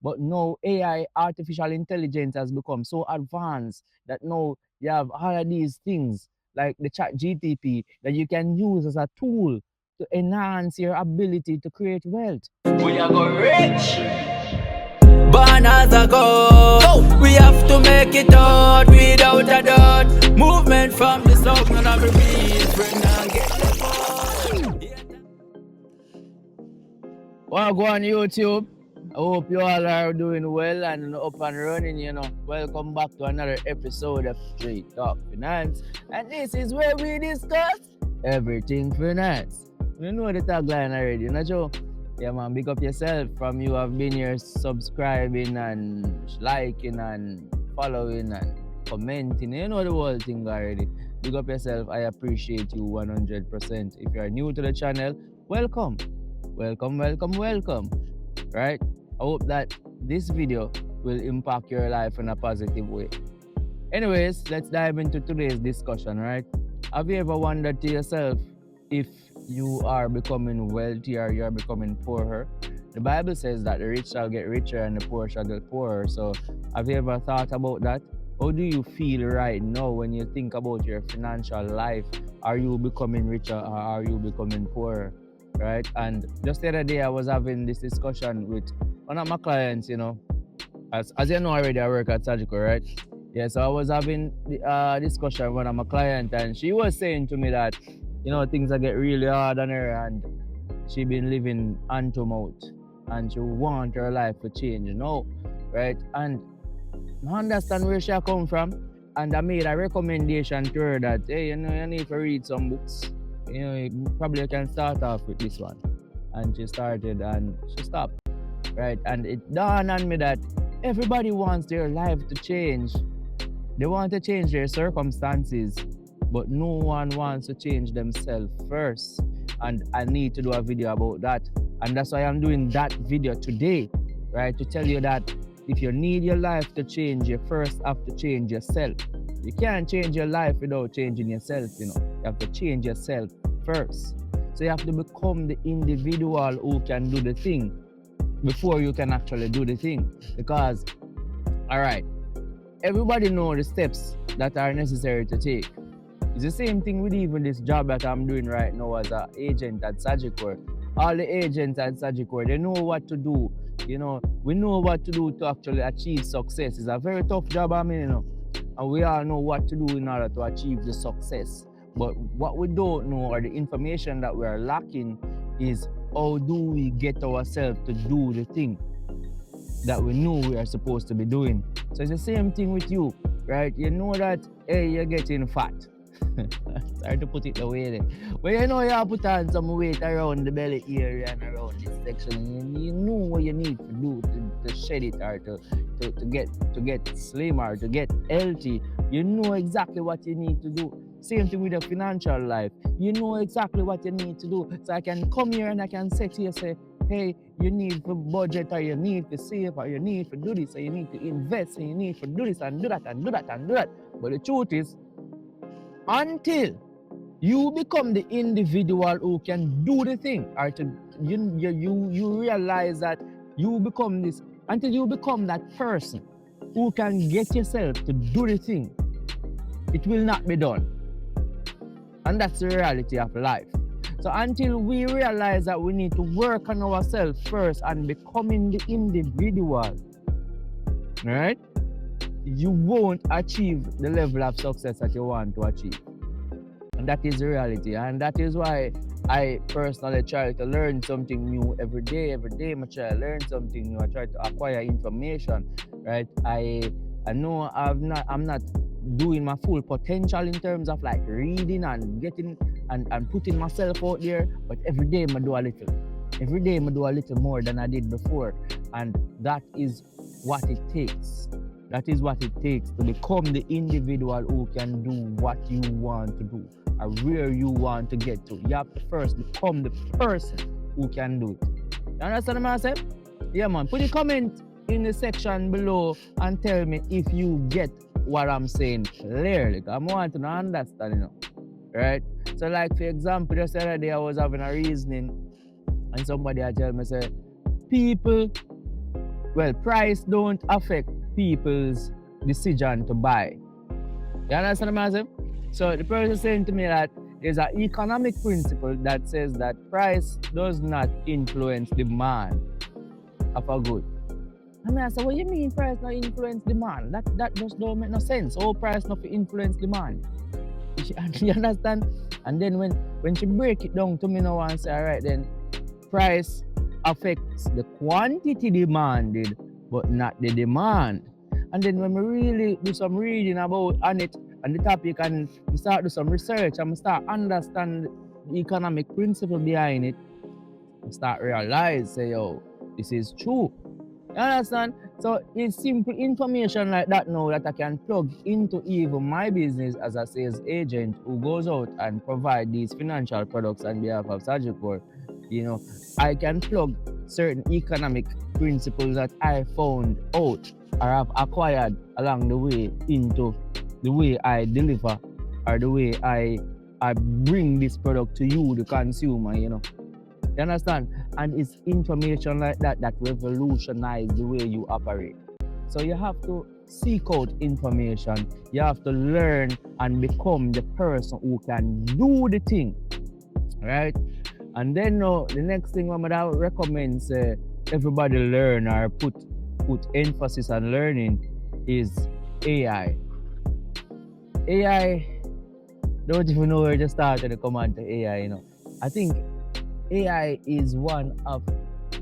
But now AI, artificial intelligence, has become so advanced that now you have all of these things like the chat GTP that you can use as a tool to enhance your ability to create wealth. We are go rich. Born as a goat. We have to make it out without a doubt. Movement from the south, none of the beats. Bring and get the Well, go on YouTube. I hope you all are doing well and up and running. Welcome back to another episode of Straight Talk Finance. And this is where we discuss everything finance. You know the tagline already, not Joe? Yeah, man, big up yourself from you have been here subscribing and liking and following and commenting. You know the whole thing already. Big up yourself. I appreciate you 100%. If you are new to the channel, welcome. Welcome. Right? I hope that this video will impact your life in a positive way. Anyways, let's dive into today's discussion, right? Have you ever wondered to yourself if you are becoming wealthy or you are becoming poorer? The Bible says that the rich shall get richer and the poor shall get poorer. So, have you ever thought about that? How do you feel right now when you think about your financial life? Are you becoming richer or are you becoming poorer? Right? And just the other day, I was having this discussion with one of my clients. As you know already, I work at Surgical, right? Yeah, so I was having the discussion with one of my client, and she was saying to me that things are get really hard on her, and she been living hand to mouth, and she want her life to change, right? And I understand where she come from, and I made a recommendation to her that hey, you need to read some books. You probably can start off with this one, and she started, and she stopped, right? And it dawned on me that everybody wants their life to change. They want to change their circumstances, but no one wants to change themselves first. And I need to do a video about that. And that's why I'm doing that video today, right? To tell you that if you need your life to change, you first have to change yourself. You can't change your life without changing yourself. You have to change yourself first. So you have to become the individual who can do the thing before you can actually do the thing. Because, all right, everybody know the steps that are necessary to take. It's the same thing with even this job that I'm doing right now as an agent at Sagicor. All the agents at Sagicor, they know what to do. We know what to do to actually achieve success. It's a very tough job, and we all know what to do in order to achieve the success. But what we don't know, or the information that we are lacking, is how do we get ourselves to do the thing that we know we are supposed to be doing. So it's the same thing with you, right? You know that, hey, you're getting fat. Sorry to put it the way there. But you know you have put on some weight around the belly area and around this section. You know what you need to do to shed it, or to get slimmer, to get healthy. You know exactly what you need to do. Same thing with your financial life. You know exactly what you need to do. So I can come here and I can say to you, say, hey, you need to budget, or you need to save, or you need to do this, or you need to invest, and you need to do this and do that and do that and do that. But the truth is, until you become the individual who can do the thing, or you realize that you become this, until you become that person who can get yourself to do the thing, it will not be done. And that's the reality of life. So until we realize that we need to work on ourselves first and becoming the individual, right, you won't achieve the level of success that you want to achieve. And that is the reality. And that is why I personally try to learn something new every day. Every day I try to learn something new. I try to acquire information, right? I know I'm not doing my full potential in terms of like reading and getting and putting myself out there, but every day I do a little. Every day I do a little more than I did before. And that is what it takes. That is what it takes to become the individual who can do what you want to do or where you want to get to. You have to first become the person who can do it. You understand what I'm saying? Yeah, man. Put a comment in the section below and tell me if you get what I'm saying clearly. I want to understand, right? So, like, for example, just the other day I was having a reasoning and somebody had tell me, say, people well, price don't affect people's decision to buy. You understand what I'm saying? So the person is saying to me that there's an economic principle that says that price does not influence demand of a good. I mean, I said, what you mean price not influence demand? That just don't make no sense. Oh, price not influence demand. You understand? And then when she break it down to me now and say, all right, then price affects the quantity demanded, but not the demand. And then when we really do some reading about on it and the topic and we start do some research and we start understand the economic principle behind it, we start realize, say, yo, this is true. You understand? So it's simple information like that now that I can plug into even my business as a sales agent who goes out and provide these financial products on behalf of Sagicor. You know, I can plug certain economic principles that I found out or have acquired along the way into the way I deliver or the way I bring this product to you, the consumer, you know. You understand? And it's information like that that revolutionize the way you operate. So you have to seek out information. You have to learn and become the person who can do the thing, right? And then the next thing I'm gonna recommend everybody learn or put emphasis on learning is AI. AI, don't even know where to start when it come on to AI. You know, I think AI is one of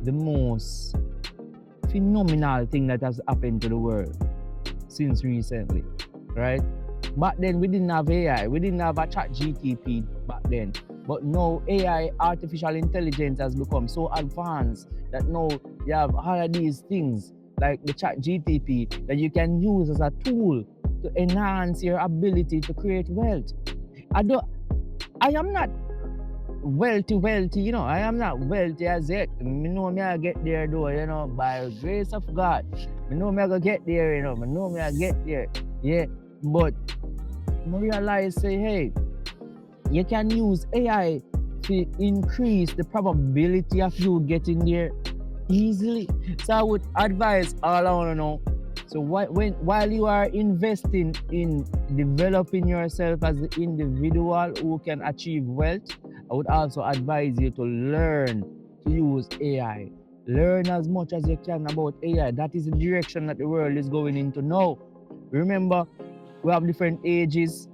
the most phenomenal thing that has happened to the world since recently, right? Back then we didn't have AI, we didn't have a chat GTP back then. But now AI, artificial intelligence, has become so advanced that now you have all of these things like the chat GTP that you can use as a tool to enhance your ability to create wealth. I am not wealthy, you know. I am not wealthy as yet. Me know me I get there though, you know, by the grace of God. Me know me I go get there, you know. Me know me I get there. Yeah. But I realize say, hey, you can use AI to increase the probability of you getting there easily. So I would advise all I want to know. So while you are investing in developing yourself as the individual who can achieve wealth, I would also advise you to learn to use AI. Learn as much as you can about AI. That is the direction that the world is going into now. Remember, we have different ages,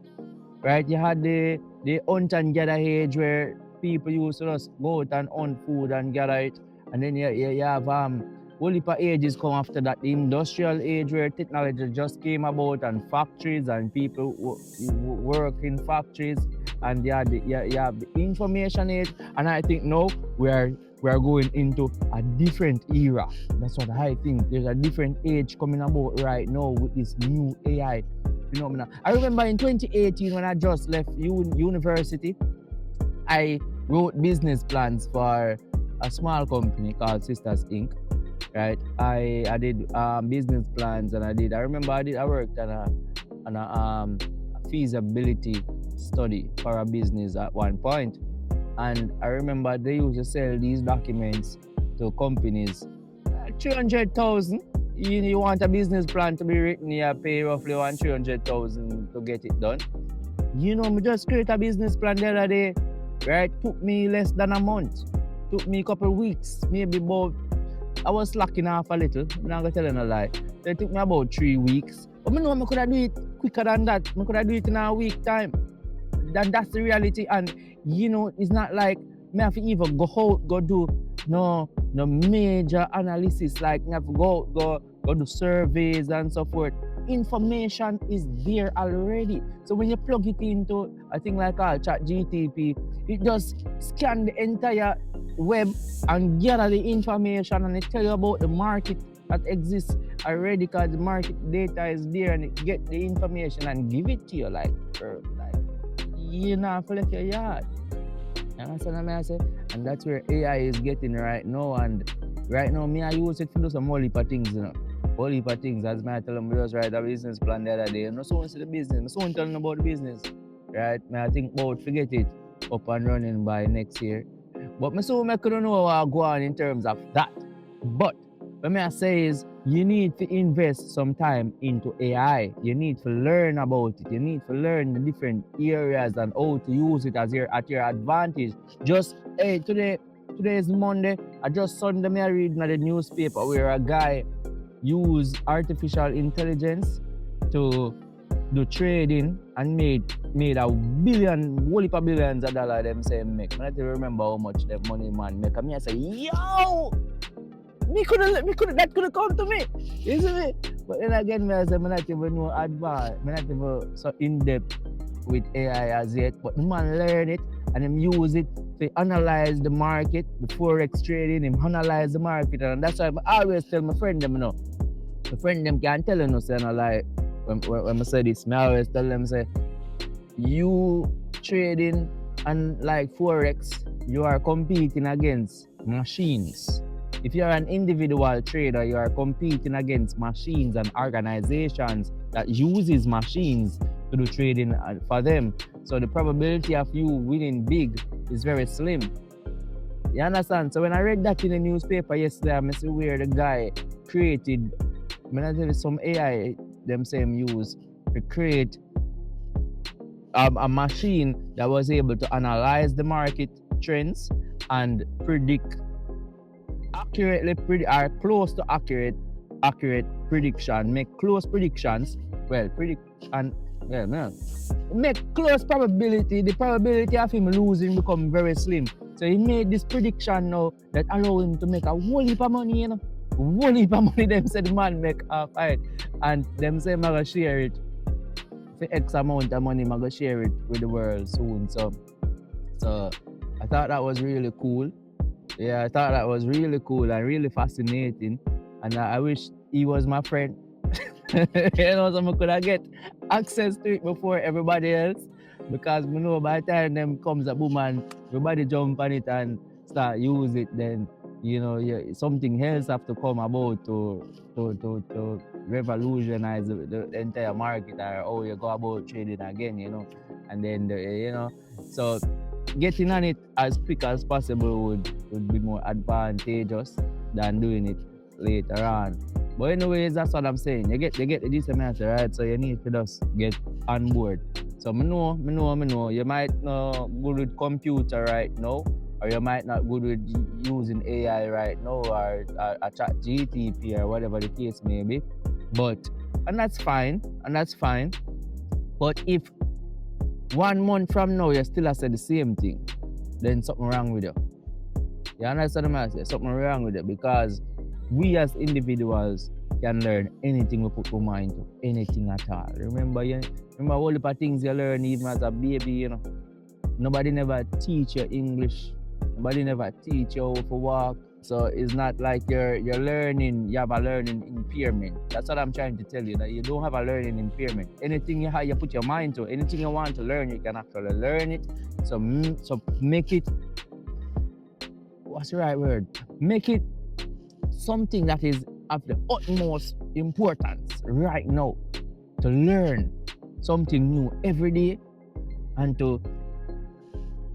right? You had the hunt and gather age where people used to just go out and hunt food and gather it. And then you have whole heap of ages come after that. The industrial age where technology just came about and factories and people work in factories, and you have the information age. And I think now we are going into a different era. That's what I think. There's a different age coming about right now with this new AI phenomena. I remember in 2018 when I just left university, I wrote business plans for a small company called Sisters Inc. Right? I did business plans, and I remember I worked on a feasibility study for a business at one point. And I remember they used to sell these documents to companies. 300,000. You want a business plan to be written, you pay roughly 300,000 to get it done. You know, me just create a business plan the other day, right? Took me less than a month. Took me a couple of weeks, maybe about. I was slacking off a little. I'm not gonna tell you no lie. It took me about 3 weeks. But I know I could have do it quicker than that. I could have do it in a week time. That's the reality. And you know, it's not like me have to even go out, go do no major analysis, like me have to go do surveys and so forth. Information is there already. So when you plug it into a thing like our chat GTP, it just scan the entire web and gather the information, and it tell you about the market that exists already, because the market data is there, and it get the information and give it to you like you know, have to left your yard. You understand what I say? And that's where AI is getting right now. And right now, me I use it to do some whole heap of things, you know. Whole heap of things. As I tell them, just write a business plan the other day. And so see the business. So tell them about the business. Right? Me I think about forget it up and running by next year. But me so I couldn't know what go on in terms of that. But what I say is you need to invest some time into AI. You need to learn about it. You need to learn the different areas and how to use it as at your advantage. Just hey, today is Monday. I just saw them reading the newspaper where a guy used artificial intelligence to do trading and made a whole heap of billions of dollars them say make. I don't remember how much that money man make. And I say, yo, that could have come to me. You see me? But then again, I say, I'm not even know advanced. I'm not even so in depth with AI as yet. But the man learn it and him use it to analyze the market, the forex trading, him analyze the market. And that's why I always tell my friend them, my friend them can't tell you, say, like, when I say this, I always tell them, say, you trading and like forex, you are competing against machines. If you are an individual trader, you are competing against machines and organizations that uses machines to do trading for them. So the probability of you winning big is very slim. You understand? So when I read that in the newspaper yesterday, I see where the guy created, I tell you, some AI them same use to create a machine that was able to analyze the market trends and predict accurately or close to accurate prediction, make close predictions. Well, predict and make close probability. The probability of him losing become very slim. So he made this prediction now that allow him to make a whole heap of money, whole heap of money. Them said the man make half it, and them say I'm gonna share it for X amount of money. I'm gonna share it with the world soon. So I thought that was really cool. Yeah, I thought that was really cool and really fascinating. And I wish he was my friend. So I could get access to it before everybody else. Because we know by the time them comes a boom and everybody jump on it and start use it, then something else have to come about to revolutionize the entire market or how you go about trading again, and then so getting on it as quick as possible would be more advantageous than doing it later on. But anyways, that's what I'm saying. You get the decent answer, right? So you need to just get on board. So I know. You might not good with computer right now, or you might not good with using AI right now, or a chat GTP or whatever the case may be. And that's fine. But if 1 month from now you still have said the same thing, then something wrong with you. You understand what I'm saying? Something wrong with it, because we as individuals can learn anything we put our mind to, anything at all. Remember all the things you learn even as a baby, Nobody never teach you English. Nobody never teach you how to walk. So it's not like you're learning, you have a learning impairment. That's what I'm trying to tell you, that you don't have a learning impairment. Anything you put your mind to, anything you want to learn, you can actually learn it. So make it, what's the right word? Make it something that is of the utmost importance right now, to learn something new every day and to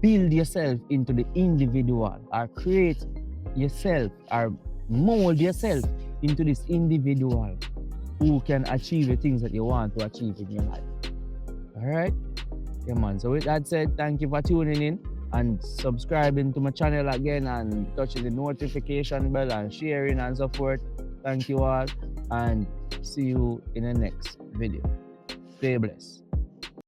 build yourself into the individual, or create yourself or mold yourself into this individual who can achieve the things that you want to achieve in your life. Alright? Yeah, man. So with that said, thank you for tuning in and subscribing to my channel again and touching the notification bell and sharing and so forth. Thank you all, and see you in the next video. Stay blessed.